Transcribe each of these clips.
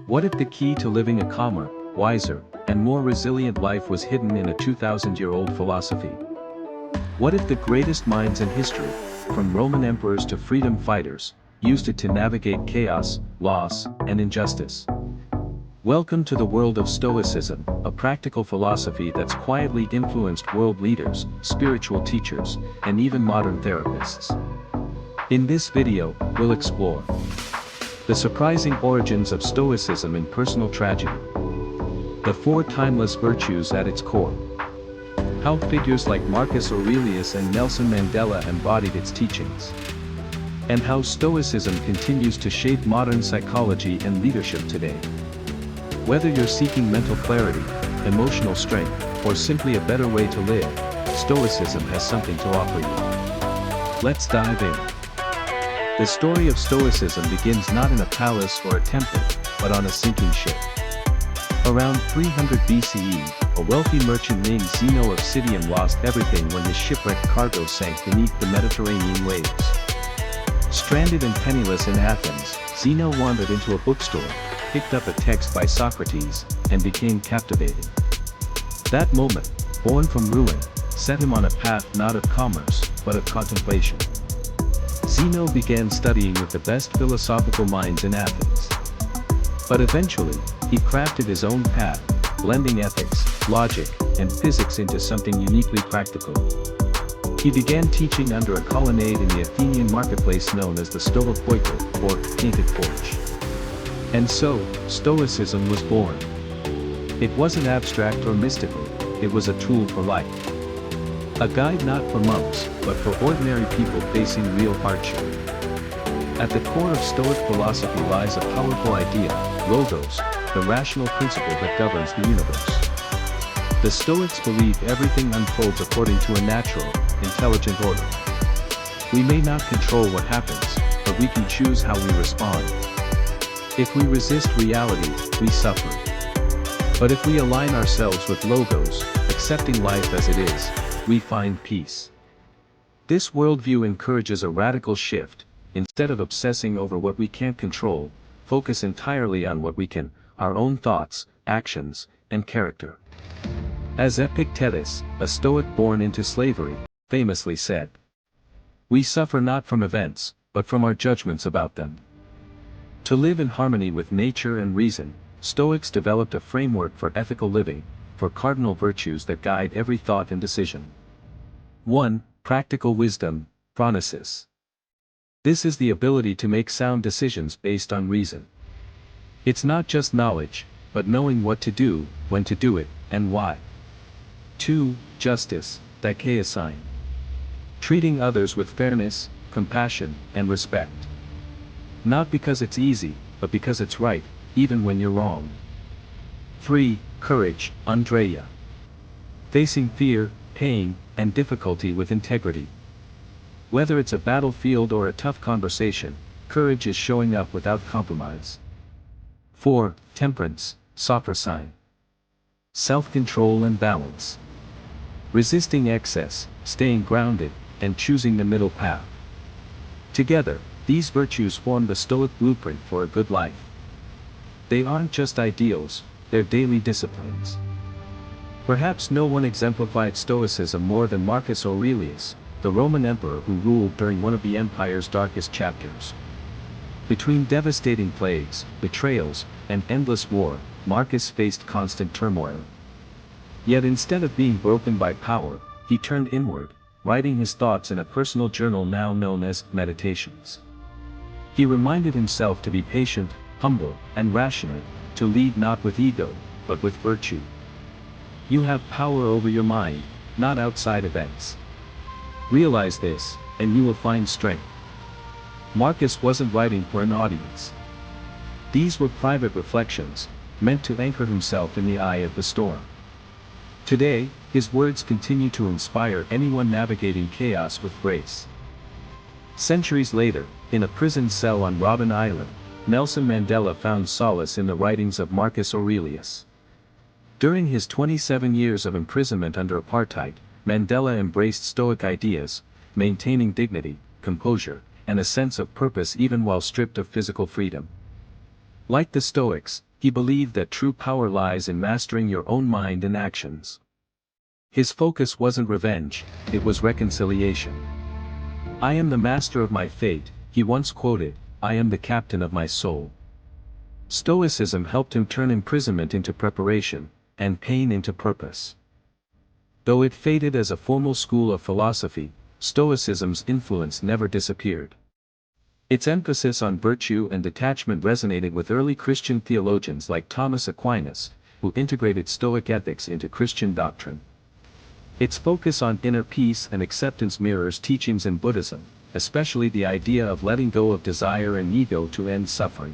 What if the key to living a calmer, wiser, and more resilient life was hidden in a 2,000-year-old philosophy? What if the greatest minds in history, from Roman emperors to freedom fighters, used it to navigate chaos, loss, and injustice? Welcome to the world of Stoicism, a practical philosophy that's quietly influenced world leaders, spiritual teachers, and even modern therapists. In this video, we'll explore the surprising origins of Stoicism in personal tragedy, the four timeless virtues at its core, how figures like Marcus Aurelius and Nelson Mandela embodied its teachings, and how Stoicism continues to shape modern psychology and leadership today. Whether you're seeking mental clarity, emotional strength, or simply a better way to live, Stoicism has something to offer you. Let's dive in. The story of Stoicism begins not in a palace or a temple, but on a sinking ship. Around 300 BCE, a wealthy merchant named Zeno of Citium lost everything when his shipwrecked cargo sank beneath the Mediterranean waves. Stranded and penniless in Athens, Zeno wandered into a bookstore, picked up a text by Socrates, and became captivated. That moment, born from ruin, set him on a path not of commerce, but of contemplation. Zeno began studying with the best philosophical minds in Athens. But eventually, he crafted his own path, blending ethics, logic, and physics into something uniquely practical. He began teaching under a colonnade in the Athenian marketplace known as the Stoic, or painted porch. And so, Stoicism was born. It wasn't abstract or mystical, it was a tool for life. A guide not for monks, but for ordinary people facing real hardship. At the core of Stoic philosophy lies a powerful idea, logos, the rational principle that governs the universe. The Stoics believe everything unfolds according to a natural, intelligent order. We may not control what happens, but we can choose how we respond. If we resist reality, we suffer. But if we align ourselves with logos, accepting life as it is, we find peace. This worldview encourages a radical shift. Instead of obsessing over what we can't control, focus entirely on what we can, our own thoughts, actions, and character. As Epictetus, a Stoic born into slavery, famously said, "We suffer not from events, but from our judgments about them." To live in harmony with nature and reason, Stoics developed a framework for ethical living, for cardinal virtues that guide every thought and decision. 1. Practical wisdom, phronesis. This is the ability to make sound decisions based on reason. It's not just knowledge, but knowing what to do, when to do it, and why. 2. Justice, dikaiosine. Treating others with fairness, compassion, and respect. Not because it's easy, but because it's right, even when you're wrong. 3. Courage, andreia. Facing fear, pain, and difficulty with integrity. Whether it's a battlefield or a tough conversation, courage is showing up without compromise. 4. Temperance, sophrosyne. Self-control and balance. Resisting excess, staying grounded, and choosing the middle path. Together, these virtues form the Stoic blueprint for a good life. They aren't just ideals, they're daily disciplines. Perhaps no one exemplified Stoicism more than Marcus Aurelius, the Roman emperor who ruled during one of the empire's darkest chapters. Between devastating plagues, betrayals, and endless war, Marcus faced constant turmoil. Yet instead of being broken by power, he turned inward, writing his thoughts in a personal journal now known as Meditations. He reminded himself to be patient, humble, and rational, to lead not with ego, but with virtue. You have power over your mind, not outside events. Realize this, and you will find strength. Marcus wasn't writing for an audience. These were private reflections, meant to anchor himself in the eye of the storm. Today, his words continue to inspire anyone navigating chaos with grace. Centuries later, in a prison cell on Robben Island, Nelson Mandela found solace in the writings of Marcus Aurelius. During his 27 years of imprisonment under apartheid, Mandela embraced Stoic ideas, maintaining dignity, composure, and a sense of purpose even while stripped of physical freedom. Like the Stoics, he believed that true power lies in mastering your own mind and actions. His focus wasn't revenge, it was reconciliation. "I am the master of my fate," he once quoted, "I am the captain of my soul." Stoicism helped him turn imprisonment into preparation, and pain into purpose. Though it faded as a formal school of philosophy, Stoicism's influence never disappeared. Its emphasis on virtue and detachment resonated with early Christian theologians like Thomas Aquinas, who integrated Stoic ethics into Christian doctrine. Its focus on inner peace and acceptance mirrors teachings in Buddhism, especially the idea of letting go of desire and ego to end suffering.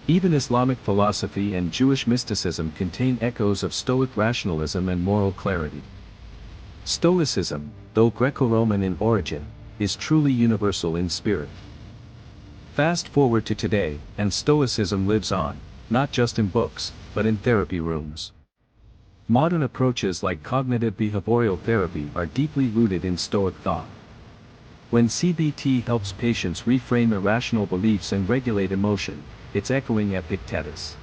Even Islamic philosophy and Jewish mysticism contain echoes of Stoic rationalism and moral clarity. Stoicism, though Greco-Roman in origin, is truly universal in spirit. Fast forward to today, and Stoicism lives on, not just in books, but in therapy rooms. Modern approaches like cognitive behavioral therapy are deeply rooted in Stoic thought. When CBT helps patients reframe irrational beliefs and regulate emotion, it's echoing Epictetus.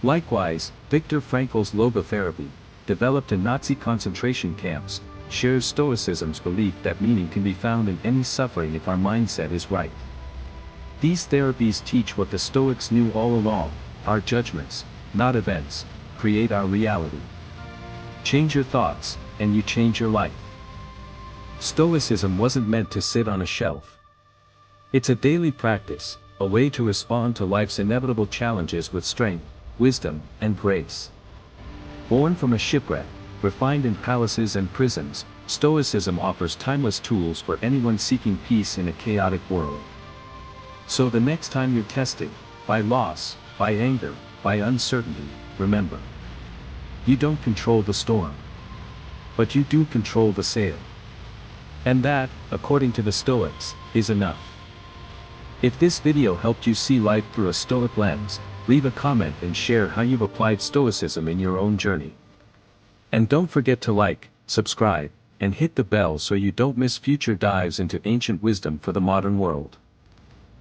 Likewise, Viktor Frankl's logotherapy, developed in Nazi concentration camps, shares Stoicism's belief that meaning can be found in any suffering if our mindset is right. These therapies teach what the Stoics knew all along: our judgments, not events, create our reality. Change your thoughts, and you change your life. Stoicism wasn't meant to sit on a shelf. It's a daily practice, a way to respond to life's inevitable challenges with strength, wisdom, and grace. Born from a shipwreck, refined in palaces and prisons, Stoicism offers timeless tools for anyone seeking peace in a chaotic world. So the next time you're tested, by loss, by anger, by uncertainty, remember: you don't control the storm, but you do control the sail. And that, according to the Stoics, is enough. If this video helped you see life through a Stoic lens, leave a comment and share how you've applied Stoicism in your own journey. And don't forget to like, subscribe, and hit the bell so you don't miss future dives into ancient wisdom for the modern world.